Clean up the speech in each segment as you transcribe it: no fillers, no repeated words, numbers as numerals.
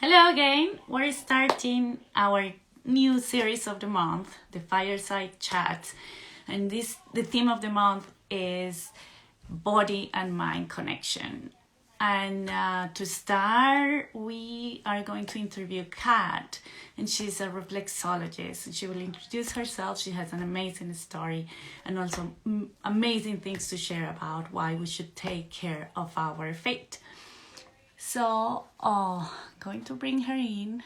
Hello again. We're starting our new series of the month, the Fireside Chat. And the theme of the month is body and mind connection. And to start, we are going to interview Kat, and she's a reflexologist. And she will introduce herself. She has an amazing story and also amazing things to share about why we should take care of our feet. So, going to bring her in.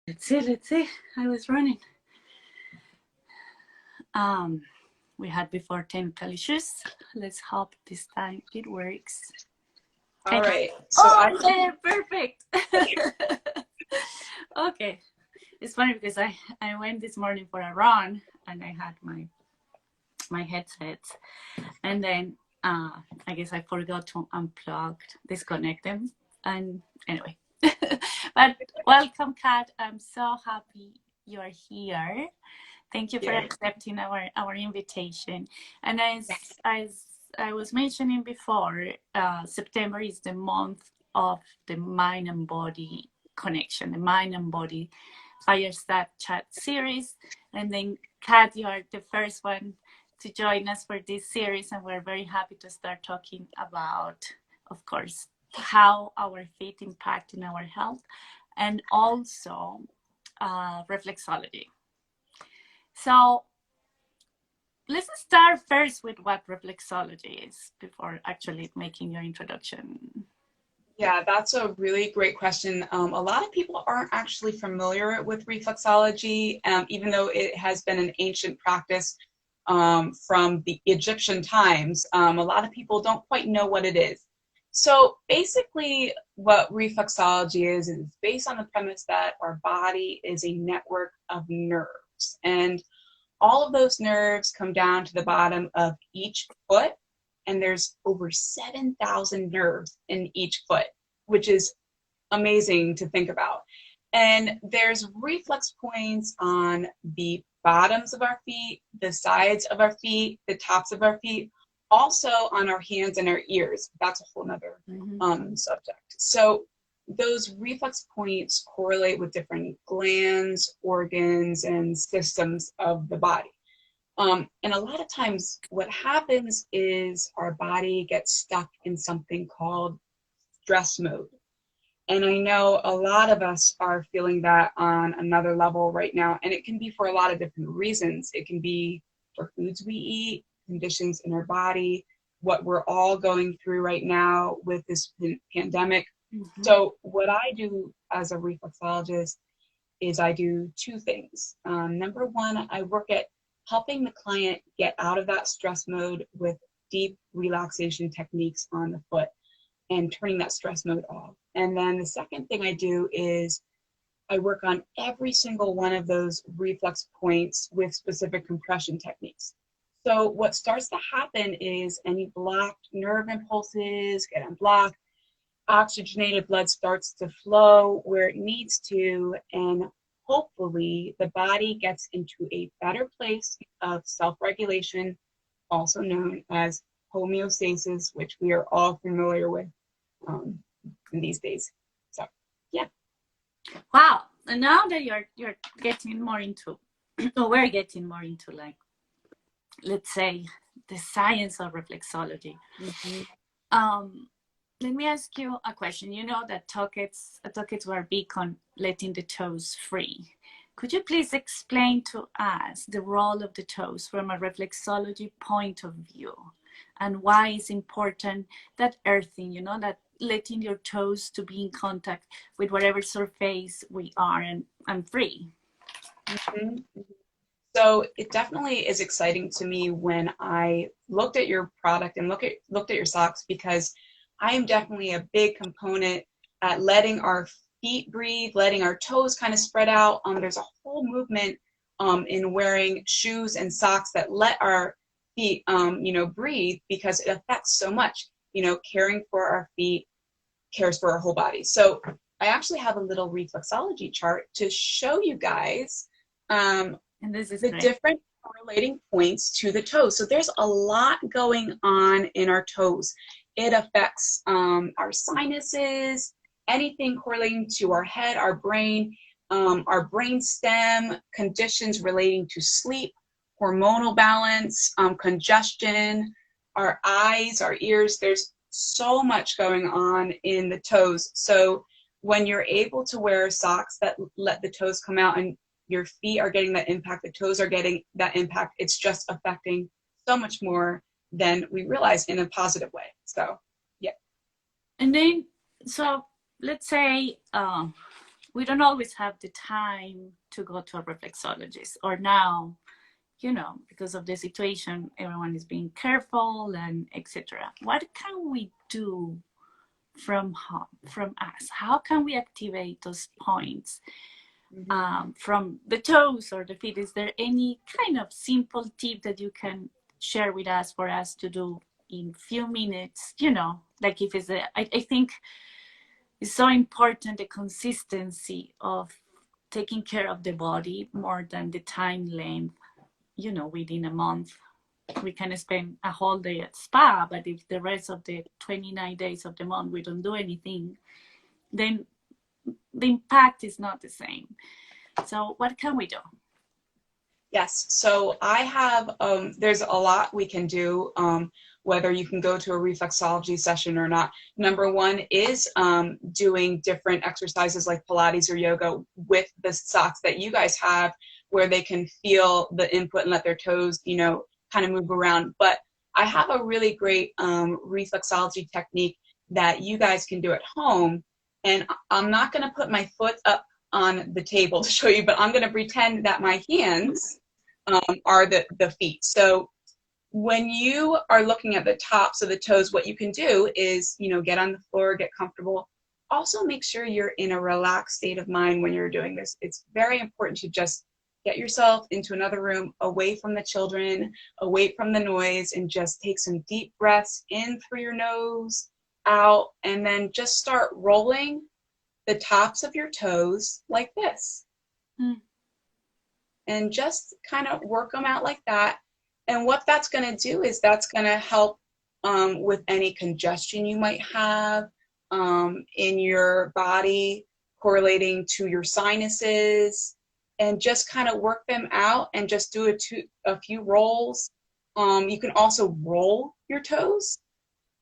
Let's see. I was running. We had before technical issues. Let's hope this time it works. All right. So yeah, perfect. Okay. It's funny because I went this morning for a run and I had my headsets, and then I guess I forgot to unplug, disconnect them, and anyway. But welcome, Kat. I'm so happy you're here. Thank you for accepting our invitation. And as I was mentioning before, September is the month of the mind and body connection, the mind and body Fireside Chat series. And then, Kat, you are the first one to join us for this series, and we're very happy to start talking about, of course, how our feet impact in our health, and also reflexology. So let's start first with what reflexology is before actually making your introduction. Yeah, that's a really great question. A lot of people aren't actually familiar with reflexology, even though it has been an ancient practice from the Egyptian times. A lot of people don't quite know what it is. So basically, what reflexology is based on the premise that our body is a network of nerves. And all of those nerves come down to the bottom of each foot, and there's over 7,000 nerves in each foot, which is amazing to think about. And there's reflex points on the bottoms of our feet, the sides of our feet, the tops of our feet, also on our hands and our ears. That's a whole nother subject. So those reflex points correlate with different glands, organs, and systems of the body. And a lot of times what happens is our body gets stuck in something called stress mode. And I know a lot of us are feeling that on another level right now. And it can be for a lot of different reasons. It can be for foods we eat, conditions in our body, what we're all going through right now with this pandemic. Mm-hmm. So what I do as a reflexologist is I do two things. Number one, I work at helping the client get out of that stress mode with deep relaxation techniques on the foot and turning that stress mode off. And then the second thing I do is I work on every single one of those reflex points with specific compression techniques. So what starts to happen is any blocked nerve impulses get unblocked, oxygenated blood starts to flow where it needs to, and hopefully the body gets into a better place of self-regulation, also known as homeostasis, which we are all familiar with in these days. So, yeah. Wow. And now that you're getting more into, or we're getting more into, like, let's say, the science of reflexology. Mm-hmm. Let me ask you a question. You know that tockets were big on letting the toes free. Could you please explain to us the role of the toes from a reflexology point of view, and why it's important that earthing, that letting your toes to be in contact with whatever surface we are and free? Mm-hmm. So it definitely is exciting to me when I looked at your product and looked at your socks, because I am definitely a big component at letting our feet breathe, letting our toes kind of spread out. There's a whole movement in wearing shoes and socks that let our feet, breathe, because it affects so much. Caring for our feet cares for our whole body. So I actually have a little reflexology chart to show you guys and this is the great. Different correlating points to the toes. So there's a lot going on in our toes. It affects our sinuses, anything correlating to our head, our brain stem, conditions relating to sleep, hormonal balance, congestion, our eyes, our ears. There's so much going on in the toes. So when you're able to wear socks that let the toes come out and your feet are getting that impact, the toes are getting that impact, it's just affecting so much more than we realize in a positive way. So, yeah. And then, so let's say we don't always have the time to go to a reflexologist, or now, you know, because of the situation, everyone is being careful and etc. What can we do from home, from us? How can we activate those points from the toes or the feet? Is there any kind of simple tip that you can share with us for us to do in few minutes? You know, like if it's I think it's so important, the consistency of taking care of the body more than the time length. You know, within a month we can spend a whole day at spa, but if the rest of the 29 days of the month we don't do anything, then the impact is not the same. So what can we do? Yes, so I have, there's a lot we can do, whether you can go to a reflexology session or not. Number one is doing different exercises like Pilates or yoga with the socks that you guys have, where they can feel the input and let their toes, you know, kind of move around. But I have a really great reflexology technique that you guys can do at home. And I'm not going to put my foot up on the table to show you, but I'm going to pretend that my hands are the feet. So when you are looking at the tops of the toes, what you can do is, you know, get on the floor, get comfortable. Also make sure you're in a relaxed state of mind when you're doing this. It's very important to just get yourself into another room, away from the children, away from the noise, and just take some deep breaths in through your nose, out, and then just start rolling the tops of your toes like this. And just kind of work them out like that. And what that's going to do is that's going to help with any congestion you might have in your body, correlating to your sinuses, and just kind of work them out and just do a few rolls. You can also roll your toes.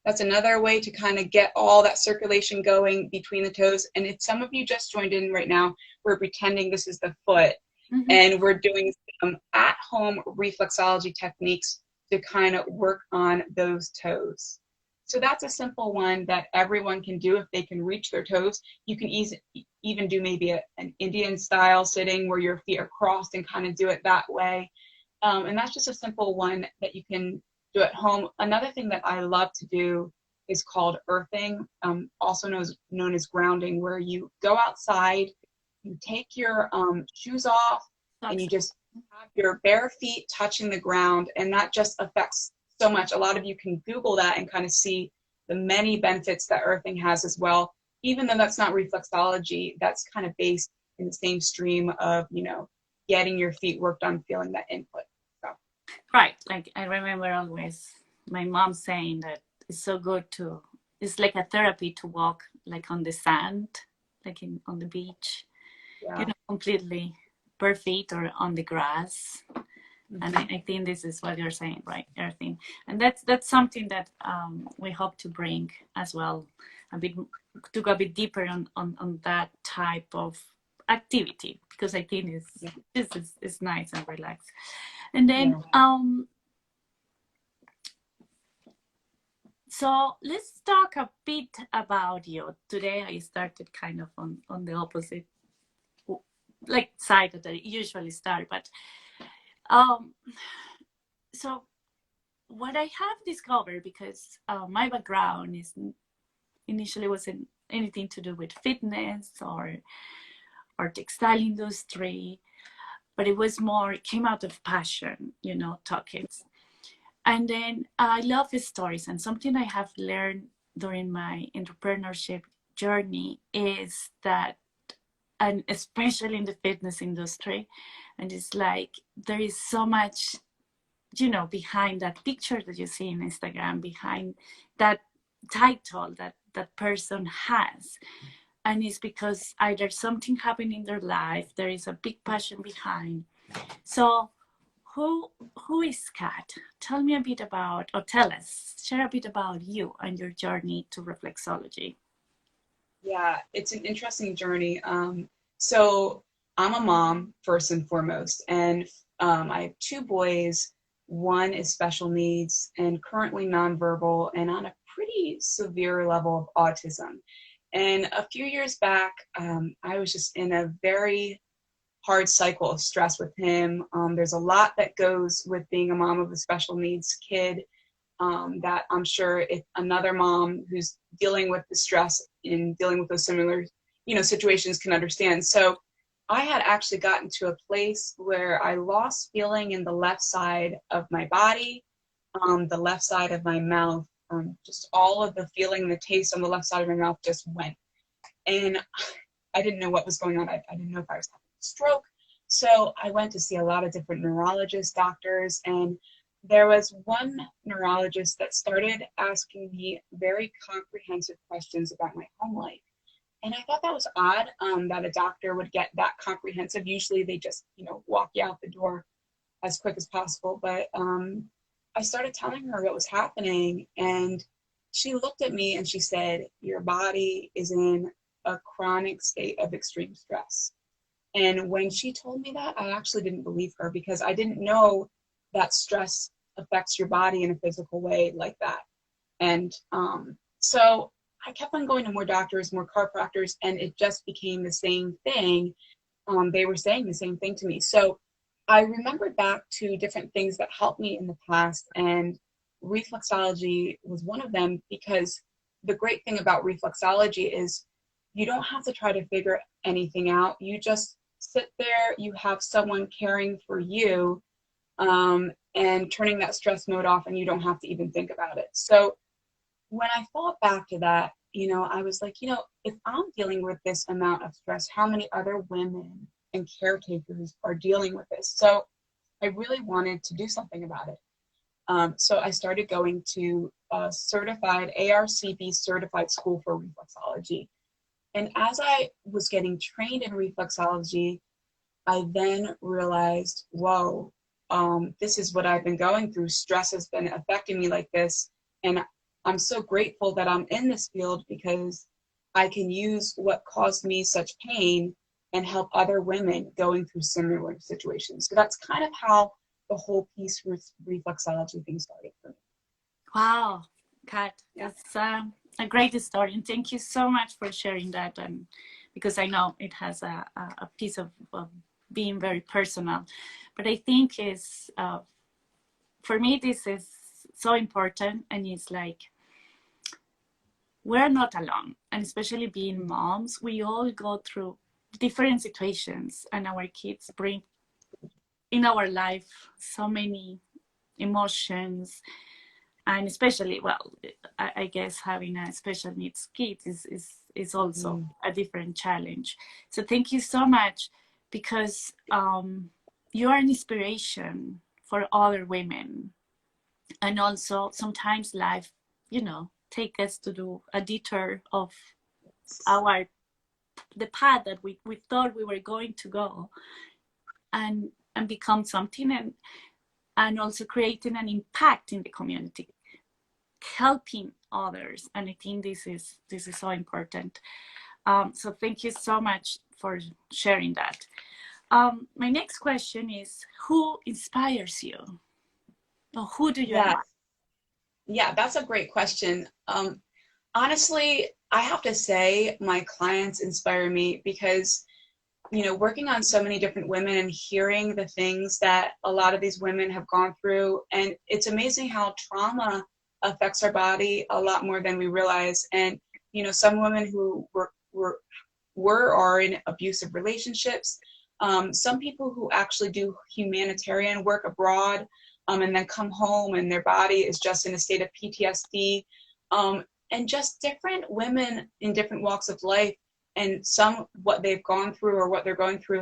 That's another way to kind of get all that circulation going between the toes. And if some of you just joined in right now, we're pretending this is the foot. Mm-hmm. And we're doing some at-home reflexology techniques to kind of work on those toes. So that's a simple one that everyone can do if they can reach their toes. You can even do maybe an Indian style sitting where your feet are crossed and kind of do it that way. And that's just a simple one that you can do at home. Another thing that I love to do is called earthing, also known as grounding, where you go outside, you take your shoes off, and you just have your bare feet touching the ground, and that just affects so much. A lot of you can Google that and kind of see the many benefits that earthing has as well. Even though that's not reflexology, that's kind of based in the same stream of, you know, getting your feet worked on, feeling that input. So. Right. Like I remember always my mom saying that it's so good it's like a therapy to walk like on the sand, like on the beach. Yeah. You know, completely bare feet or on the grass. Mm-hmm. And I think this is what you're saying, right? Earthing. And that's something that we hope to bring as well, to go a bit deeper on that type of activity, because I think this is nice and relaxed. And then so let's talk a bit about you. Today I started kind of on the opposite like side that I usually start, but so what I have discovered, because my background initially wasn't anything to do with fitness or textile industry, but it was more, it came out of passion, you know, talking. And then I love the stories, and something I have learned during my entrepreneurship journey is that, and especially in the fitness industry, and it's like there is so much, you know, behind that picture that you see in Instagram, behind that title that person has. and it's because either something happened in their life, there is a big passion behind. So who is Kat? Tell me a bit about, or tell us, share a bit about you and your journey to reflexology. Yeah, it's an interesting journey. So I'm a mom first and foremost, and I have two boys. One is special needs and currently nonverbal and on a pretty severe level of autism. And a few years back, I was just in a very hard cycle of stress with him. There's a lot that goes with being a mom of a special needs kid, that I'm sure if another mom who's dealing with the stress in dealing with those similar, situations can understand. So I had actually gotten to a place where I lost feeling in the left side of my body, the left side of my mouth, just all of the feeling, the taste on the left side of my mouth just went. And I didn't know what was going on. I didn't know if I was having a stroke. So I went to see a lot of different neurologists, doctors, and there was one neurologist that started asking me very comprehensive questions about my home life. And I thought that was odd, that a doctor would get that comprehensive. Usually they just, walk you out the door as quick as possible. But I started telling her what was happening, and she looked at me and she said, "Your body is in a chronic state of extreme stress." And when she told me that, I actually didn't believe her because I didn't know that stress affects your body in a physical way like that. And so I kept on going to more doctors, more chiropractors, and it just became the same thing. They were saying the same thing to me. So I remembered back to different things that helped me in the past, and reflexology was one of them, because the great thing about reflexology is you don't have to try to figure anything out. You just sit there, you have someone caring for you, and turning that stress mode off, and you don't have to even think about it. So when I thought back to that, I was like, if I'm dealing with this amount of stress, how many other women and caretakers are dealing with this? So I really wanted to do something about it. So I started going to a certified ARCB certified school for reflexology. And as I was getting trained in reflexology, I then realized, whoa, this is what I've been going through. Stress has been affecting me like this. And I'm so grateful that I'm in this field, because I can use what caused me such pain and help other women going through similar situations. So that's kind of how the whole piece with reflexology thing started for me. Wow, Kat, Yeah. that's a great story, and thank you so much for sharing that. And because I know it has a piece of being very personal, but I think is for me this is so important, and it's like we're not alone, and especially being moms, we all go through different situations, and our kids bring in our life so many emotions. And especially, well, I guess having a special needs kid is also a different challenge. So thank you so much, because you are an inspiration for other women. And also sometimes life, take us to do a detour of the path that we thought we were going to go, and become something, and also creating an impact in the community, helping others. And I think this is so important. So thank you so much for sharing that. My next question is, who inspires you, or who do you Yeah, admire? yeah, that's a great question. Honestly, I have to say my clients inspire me because, working on so many different women and hearing the things that a lot of these women have gone through, and it's amazing how trauma affects our body a lot more than we realize. And, some women who were or are in abusive relationships, some people who actually do humanitarian work abroad, and then come home and their body is just in a state of PTSD, and just different women in different walks of life, and some what they've gone through or what they're going through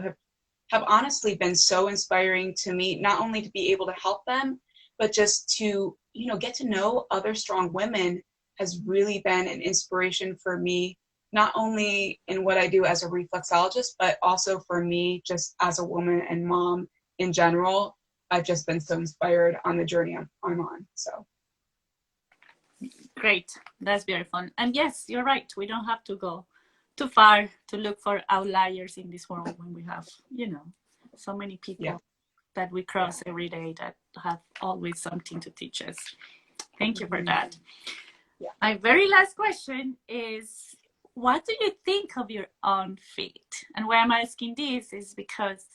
have honestly been so inspiring to me, not only to be able to help them, but just to, get to know other strong women has really been an inspiration for me, not only in what I do as a reflexologist, but also for me, just as a woman and mom in general. I've just been so inspired on the journey I'm on. So Great. That's beautiful. And yes, you're right. We don't have to go too far to look for outliers in this world when we have, so many people yeah, that we cross every day that have always something to teach us. Thank you for mm-hmm. that. Yeah. My very last question is, what do you think of your own feet? And why I'm asking this is because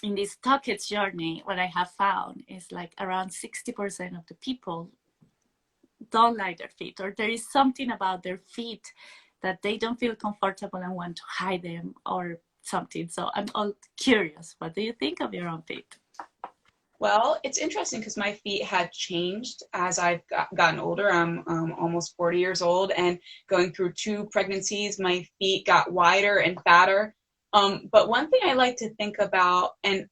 in this Talkits journey, what I have found is like around 60% of the people don't like their feet, or there is something about their feet that they don't feel comfortable and want to hide them or something. So I'm all curious, what do you think of your own feet? Well, it's interesting because my feet had changed as I've gotten older. I'm almost 40 years old, and going through 2 pregnancies, my feet got wider and fatter. But one thing I like to think about, and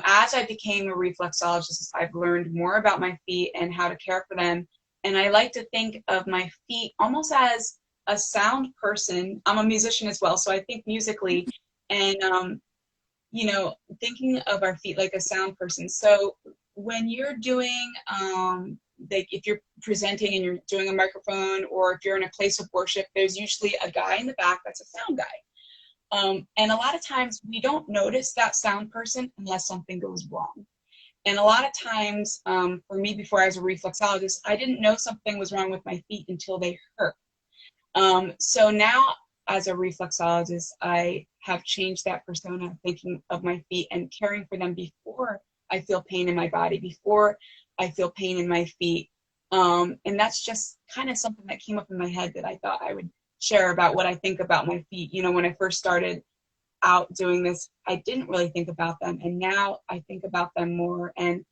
as I became a reflexologist, I've learned more about my feet and how to care for them. And I like to think of my feet almost as a sound person. I'm a musician as well, so I think musically, and thinking of our feet like a sound person. So when you're doing, like if you're presenting and you're doing a microphone, or if you're in a place of worship, there's usually a guy in the back that's a sound guy. And a lot of times we don't notice that sound person unless something goes wrong. And a lot of times, for me, before I was a reflexologist, I didn't know something was wrong with my feet until they hurt. So now, as a reflexologist, I have changed that persona, thinking of my feet and caring for them before I feel pain in my body, before I feel pain in my feet. And that's just kind of something that came up in my head that I thought I would share about what I think about my feet. When I first started out doing this, I didn't really think about them. And now I think about them more, and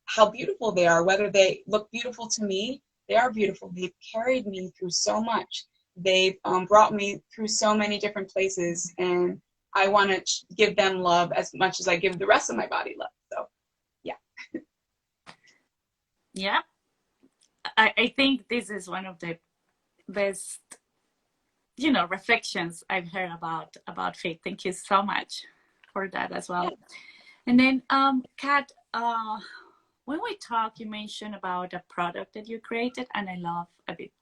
how beautiful they are. Whether they look beautiful to me, they are beautiful. They've carried me through so much. They've brought me through so many different places, and I want to give them love as much as I give the rest of my body love. So, yeah. Yeah, I think this is one of the best, reflections I've heard about faith. Thank you so much for that as well. Yeah. And then, Kat, when we talk, you mentioned about a product that you created, and I love a bit,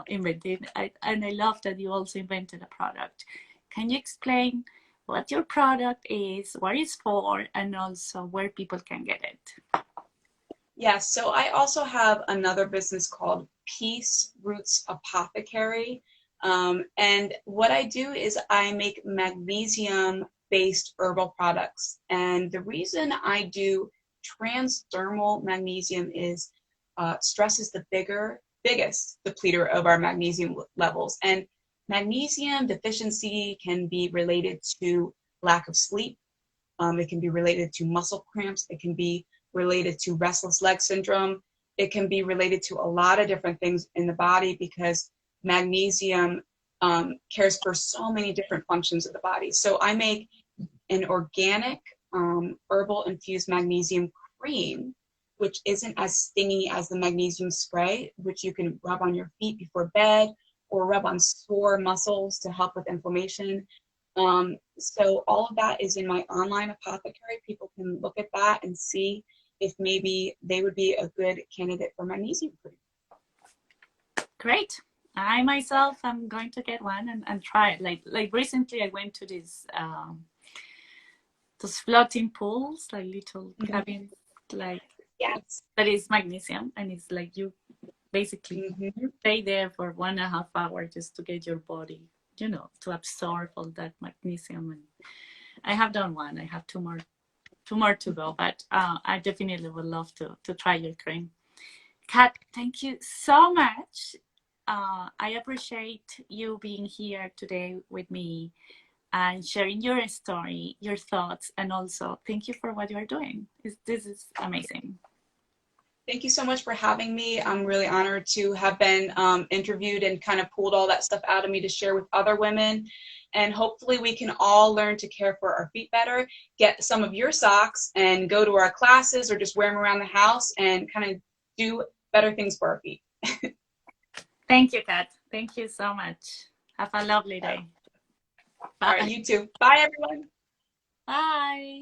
invented. And I love that you also invented a product. Can you explain what your product is, what it's for, and also where people can get it? Yeah, so I also have another business called Peace Roots Apothecary. And what I do is I make magnesium-based herbal products. And the reason I do transdermal magnesium is stress is the biggest depleter of our magnesium levels. And magnesium deficiency can be related to lack of sleep. It can be related to muscle cramps. It can be related to restless leg syndrome. It can be related to a lot of different things in the body, because magnesium cares for so many different functions of the body. So I make an organic herbal infused magnesium cream, which isn't as stingy as the magnesium spray, which you can rub on your feet before bed or rub on sore muscles to help with inflammation. So all of that is in my online apothecary. People can look at that and see if maybe they would be a good candidate for magnesium cream. Great. I myself am going to get one and try it. Like recently I went to this those floating pools, like little cabins, like Yes. that is magnesium, and it's like you basically stay there for 1.5 hours just to get your body, to absorb all that magnesium. And I have done one. I have two more to go, but I definitely would love to try your cream. Kat, thank you so much. I appreciate you being here today with me and sharing your story, your thoughts, and also thank you for what you are doing. This is amazing. Thank you so much for having me. I'm really honored to have been interviewed and kind of pulled all that stuff out of me to share with other women. And hopefully we can all learn to care for our feet better, get some of your socks and go to our classes, or just wear them around the house and kind of do better things for our feet. Thank you, Kat. Thank you so much. Have a lovely day. All right, Bye. you too. Bye, everyone. Bye.